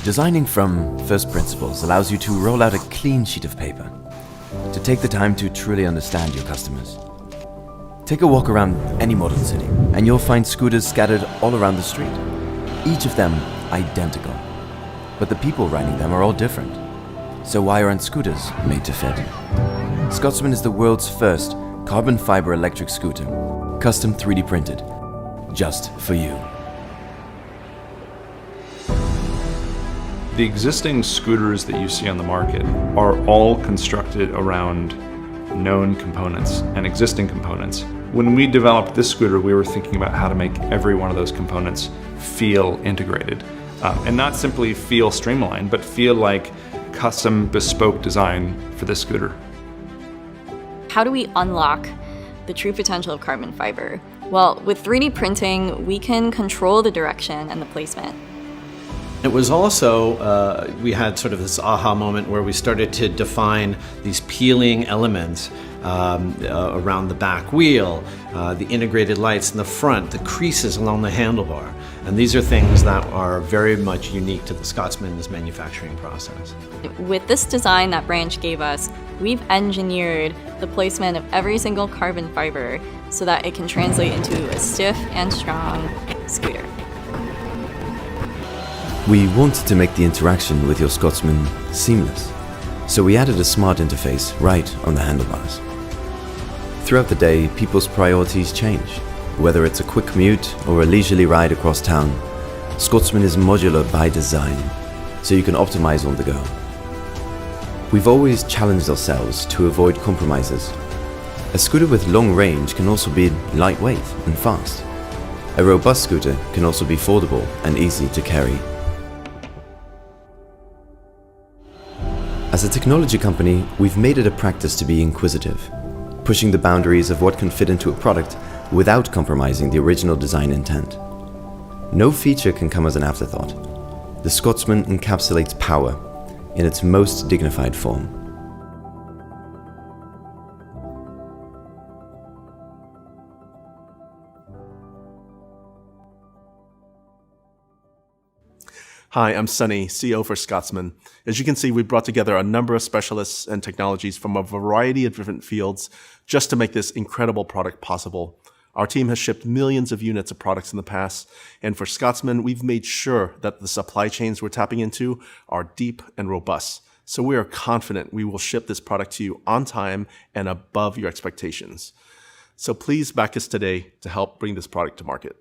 Designing from first principles allows you to roll out a clean sheet of paper, to take the time to truly understand your customers. Take a walk around any modern city, and you'll find scooters scattered all around the street, each of them identical. But the people riding them are all different. So why aren't scooters made to fit? Scotsman is the world's first carbon fiber electric scooter, custom 3D printed, just for you. The existing scooters that you see on the market are all constructed around known components and existing components. When we developed this scooter, we were thinking about how to make every one of those components feel integrated. And not simply feel streamlined, but feel like custom bespoke design for this scooter. How do we unlock the true potential of carbon fiber? Well, with 3D printing, we can control the direction and the placement. It was also, we had sort of this aha moment where we started to define these peeling elements around the back wheel, the integrated lights in the front, the creases along the handlebar. And these are things that are very much unique to the Scotsman's manufacturing process. With this design that Branch gave us, we've engineered the placement of every single carbon fiber so that it can translate into a stiff and strong scooter. We wanted to make the interaction with your Scotsman seamless, so we added a smart interface right on the handlebars. Throughout the day, people's priorities change. Whether it's a quick commute or a leisurely ride across town, Scotsman is modular by design, so you can optimize on the go. We've always challenged ourselves to avoid compromises. A scooter with long range can also be lightweight and fast. A robust scooter can also be foldable and easy to carry. As a technology company, we've made it a practice to be inquisitive, pushing the boundaries of what can fit into a product without compromising the original design intent. No feature can come as an afterthought. The Scotsman encapsulates power in its most dignified form. Hi, I'm Sunny, CEO for Scotsman. As you can see, we brought together a number of specialists and technologies from a variety of different fields just to make this incredible product possible. Our team has shipped millions of units of products in the past, and for Scotsman, we've made sure that the supply chains we're tapping into are deep and robust. So we are confident we will ship this product to you on time and above your expectations. So please back us today to help bring this product to market.